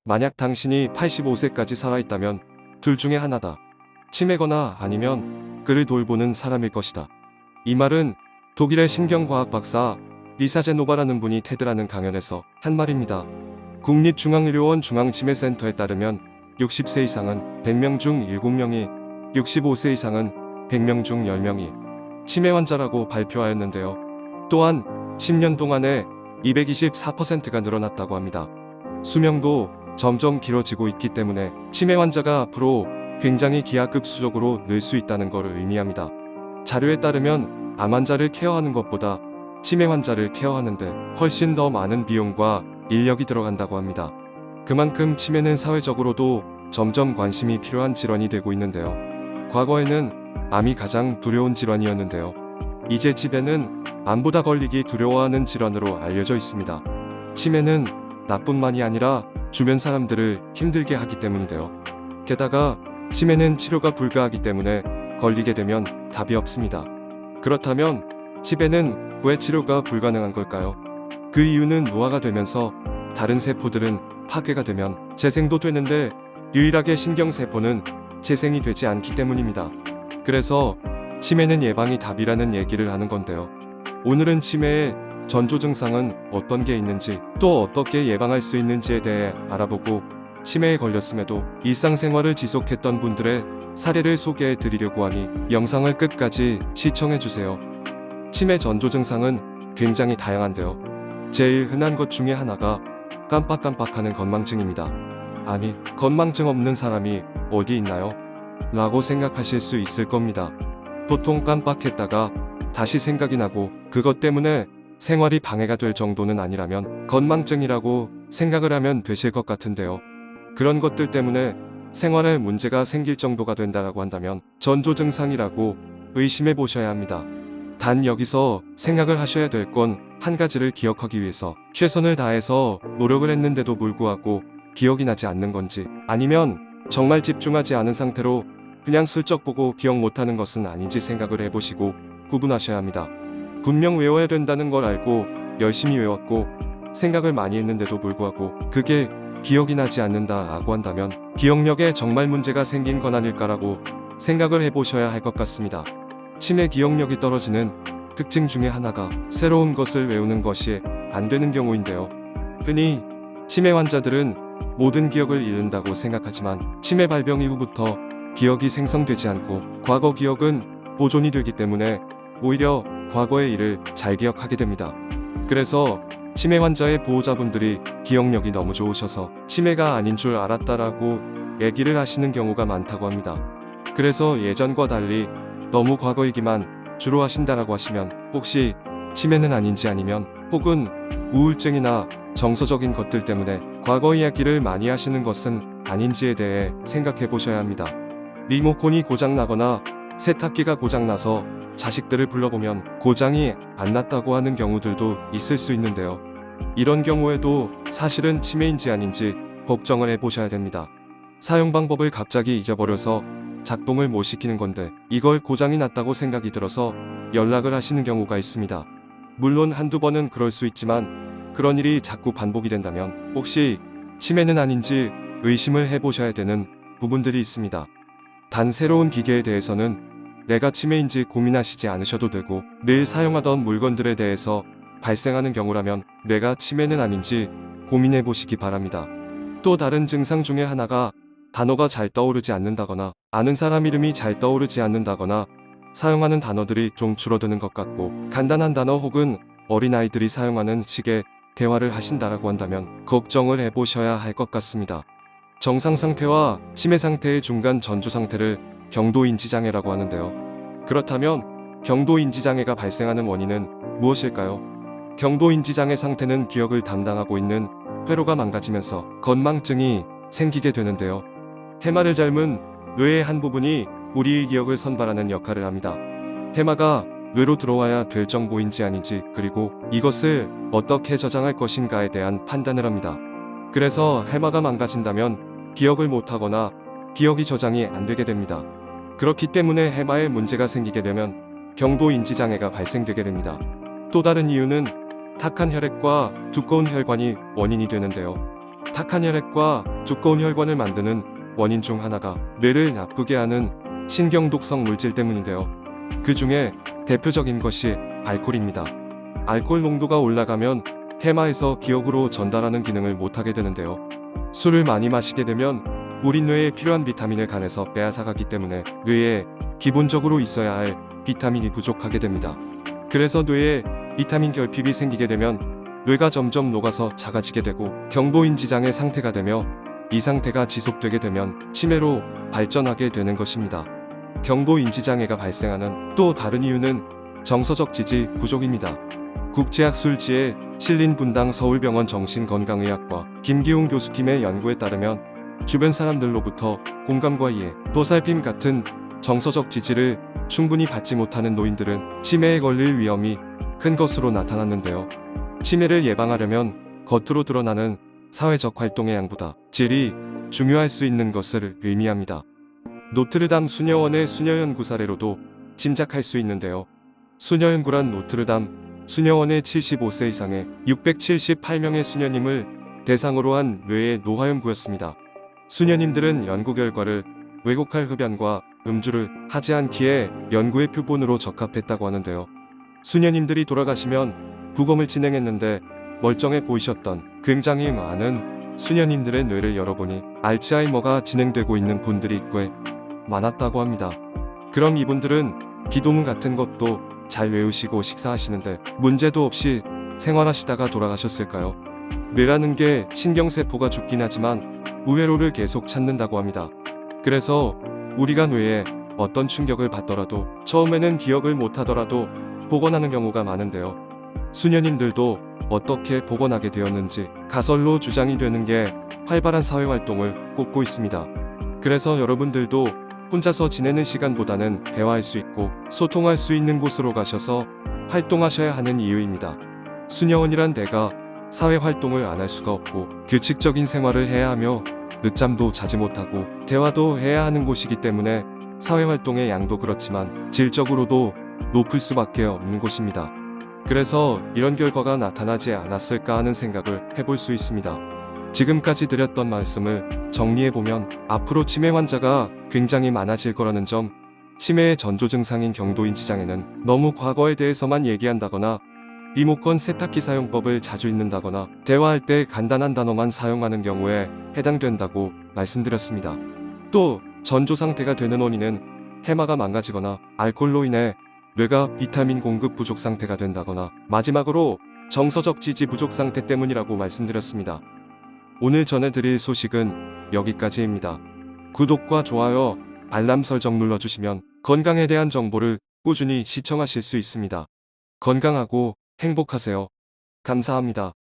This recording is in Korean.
만약 당신이 85세까지 살아있다면 둘 중에 하나다. 치매거나 아니면 그를 돌보는 사람일 것이다. 이 말은 독일의 신경과학 박사 리사제노바라는 분이 테드라는 강연에서 한 말입니다. 국립중앙의료원 중앙치매센터에 따르면 60세 이상은 100명 중 7명이, 65세 이상은 100명 중 10명이 치매 환자라고 발표하였는데요. 또한 10년 동안에 224%가 늘어났다고 합니다. 수명도 점점 길어지고 있기 때문에 치매 환자가 앞으로 굉장히 기하급수적으로 늘 수 있다는 것을 의미합니다. 자료에 따르면 암 환자를 케어하는 것보다 치매 환자를 케어하는데 훨씬 더 많은 비용과 인력이 들어간다고 합니다. 그만큼 치매는 사회적으로도 점점 관심이 필요한 질환이 되고 있는데요. 과거에는 암이 가장 두려운 질환이었는데요. 이제 치매는 암보다 걸리기 두려워하는 질환으로 알려져 있습니다. 치매는 나뿐만이 아니라 주변 사람들을 힘들게 하기 때문인데요. 게다가 치매는 치료가 불가하기 때문에 걸리게 되면 답이 없습니다. 그렇다면 치매는 왜 치료가 불가능한 걸까요? 그 이유는 노화가 되면서 다른 세포들은 파괴가 되면 재생도 되는데 유일하게 신경세포는 재생이 되지 않기 때문입니다. 그래서 치매는 예방이 답이라는 얘기를 하는 건데요. 오늘은 치매의 전조 증상은 어떤 게 있는지, 또 어떻게 예방할 수 있는지에 대해 알아보고 치매에 걸렸음에도 일상생활을 지속했던 분들의 사례를 소개해 드리려고 하니 영상을 끝까지 시청해 주세요. 치매 전조 증상은 굉장히 다양한데요. 제일 흔한 것 중에 하나가 깜빡깜빡하는 건망증입니다. 아니, 건망증 없는 사람이 어디 있나요? 라고 생각하실 수 있을 겁니다. 보통 깜빡했다가 다시 생각이 나고 그것 때문에 생활이 방해가 될 정도는 아니라면 건망증이라고 생각을 하면 되실 것 같은데요. 그런 것들 때문에 생활에 문제가 생길 정도가 된다고 한다면 전조 증상이라고 의심해 보셔야 합니다. 단 여기서 생각을 하셔야 될 건 한 가지를 기억하기 위해서 최선을 다해서 노력을 했는데도 불구하고 기억이 나지 않는 건지, 아니면 정말 집중하지 않은 상태로 그냥 슬쩍 보고 기억 못하는 것은 아닌지 생각을 해보시고 구분하셔야 합니다. 분명 외워야 된다는 걸 알고 열심히 외웠고 생각을 많이 했는데도 불구하고 그게 기억이 나지 않는다라고 한다면 기억력에 정말 문제가 생긴 건 아닐까라고 생각을 해보셔야 할 것 같습니다. 치매 기억력이 떨어지는 특징 중에 하나가 새로운 것을 외우는 것이 안 되는 경우인데요. 흔히 치매 환자들은 모든 기억을 잃는다고 생각하지만 치매 발병 이후부터 기억이 생성되지 않고 과거 기억은 보존이 되기 때문에 오히려 과거의 일을 잘 기억하게 됩니다. 그래서 치매 환자의 보호자분들이 기억력이 너무 좋으셔서 치매가 아닌 줄 알았다라고 얘기를 하시는 경우가 많다고 합니다. 그래서 예전과 달리 너무 과거 얘기만 주로 하신다라고 하시면 혹시 치매는 아닌지, 아니면 혹은 우울증이나 정서적인 것들 때문에 과거 이야기를 많이 하시는 것은 아닌지에 대해 생각해 보셔야 합니다. 리모컨이 고장나거나 세탁기가 고장나서 자식들을 불러보면 고장이 안 났다고 하는 경우들도 있을 수 있는데요. 이런 경우에도 사실은 치매인지 아닌지 걱정을 해보셔야 됩니다. 사용 방법을 갑자기 잊어버려서 작동을 못 시키는 건데 이걸 고장이 났다고 생각이 들어서 연락을 하시는 경우가 있습니다. 물론 한두 번은 그럴 수 있지만 그런 일이 자꾸 반복이 된다면 혹시 치매는 아닌지 의심을 해보셔야 되는 부분들이 있습니다. 단 새로운 기계에 대해서는 내가 치매인지 고민하시지 않으셔도 되고, 늘 사용하던 물건들에 대해서 발생하는 경우라면 내가 치매는 아닌지 고민해 보시기 바랍니다. 또 다른 증상 중에 하나가 단어가 잘 떠오르지 않는다거나 아는 사람 이름이 잘 떠오르지 않는다거나 사용하는 단어들이 좀 줄어드는 것 같고 간단한 단어 혹은 어린아이들이 사용하는 식의 대화를 하신다라고 한다면 걱정을 해보셔야 할 것 같습니다. 정상 상태와 치매 상태의 중간 전조 상태를 경도인지장애라고 하는데요. 그렇다면 경도인지장애가 발생하는 원인은 무엇일까요? 경도인지장애 상태는 기억을 담당하고 있는 회로가 망가지면서 건망증이 생기게 되는데요. 해마를 닮은 뇌의 한 부분이 우리의 기억을 선발하는 역할을 합니다. 해마가 뇌로 들어와야 될 정보인지 아닌지, 그리고 이것을 어떻게 저장할 것인가에 대한 판단을 합니다. 그래서 해마가 망가진다면 기억을 못하거나 기억이 저장이 안 되게 됩니다. 그렇기 때문에 해마에 문제가 생기게 되면 경도인지장애가 발생되게 됩니다. 또 다른 이유는 탁한 혈액과 두꺼운 혈관이 원인이 되는데요. 탁한 혈액과 두꺼운 혈관을 만드는 원인 중 하나가 뇌를 나쁘게 하는 신경독성 물질 때문인데요. 그 중에 대표적인 것이 알코올입니다. 알코올 농도가 올라가면 해마에서 기억으로 전달하는 기능을 못하게 되는데요. 술을 많이 마시게 되면 우리 뇌에 필요한 비타민을 간에서 빼앗아가기 때문에 뇌에 기본적으로 있어야 할 비타민이 부족하게 됩니다. 그래서 뇌에 비타민 결핍이 생기게 되면 뇌가 점점 녹아서 작아지게 되고 경도인지장의 상태가 되며 이 상태가 지속되게 되면 치매로 발전하게 되는 것입니다. 경도인지장애가 발생하는 또 다른 이유는 정서적 지지 부족입니다. 국제학술지에 실린 분당 서울병원 정신건강의학과 김기웅 교수팀의 연구에 따르면 주변 사람들로부터 공감과 이해, 보살핌 같은 정서적 지지를 충분히 받지 못하는 노인들은 치매에 걸릴 위험이 큰 것으로 나타났는데요. 치매를 예방하려면 겉으로 드러나는 사회적 활동의 양보다 질이 중요할 수 있는 것을 의미합니다. 노트르담 수녀원의 수녀연구 사례로도 짐작할 수 있는데요. 수녀연구란 노트르담 수녀원의 75세 이상의 678명의 수녀님을 대상으로 한 뇌의 노화 연구였습니다. 수녀님들은 연구 결과를 왜곡할 흡연과 음주를 하지 않기에 연구의 표본으로 적합했다고 하는데요. 수녀님들이 돌아가시면 부검을 진행했는데 멀쩡해 보이셨던 굉장히 많은 수녀님들의 뇌를 열어보니 알츠하이머가 진행되고 있는 분들이 꽤 많았다고 합니다. 그럼 이분들은 기도문 같은 것도 잘 외우시고 식사하시는데 문제도 없이 생활하시다가 돌아가셨을까요? 뇌라는 게 신경세포가 죽긴 하지만 우회로를 계속 찾는다고 합니다. 그래서 우리가 뇌에 어떤 충격을 받더라도 처음에는 기억을 못하더라도 복원하는 경우가 많은데요. 수녀님들도 어떻게 복원하게 되었는지 가설로 주장이 되는 게 활발한 사회활동을 꼽고 있습니다. 그래서 여러분들도 혼자서 지내는 시간보다는 대화할 수 있고 소통할 수 있는 곳으로 가셔서 활동하셔야 하는 이유입니다. 수녀원이란 데가 사회활동을 안 할 수가 없고 규칙적인 생활을 해야 하며 늦잠도 자지 못하고 대화도 해야 하는 곳이기 때문에 사회활동의 양도 그렇지만 질적으로도 높을 수밖에 없는 곳입니다. 그래서 이런 결과가 나타나지 않았을까 하는 생각을 해볼 수 있습니다. 지금까지 드렸던 말씀을 정리해보면 앞으로 치매 환자가 굉장히 많아질 거라는 점, 치매의 전조 증상인 경도인지장애는 너무 과거에 대해서만 얘기한다거나 리모컨 세탁기 사용법을 자주 잊는다거나 대화할 때 간단한 단어만 사용하는 경우에 해당된다고 말씀드렸습니다. 또 전조 상태가 되는 원인은 해마가 망가지거나 알코올로 인해 뇌가 비타민 공급 부족 상태가 된다거나 마지막으로 정서적 지지 부족 상태 때문이라고 말씀드렸습니다. 오늘 전해드릴 소식은 여기까지입니다. 구독과 좋아요, 알람 설정 눌러주시면 건강에 대한 정보를 꾸준히 시청하실 수 있습니다. 건강하고 행복하세요. 감사합니다.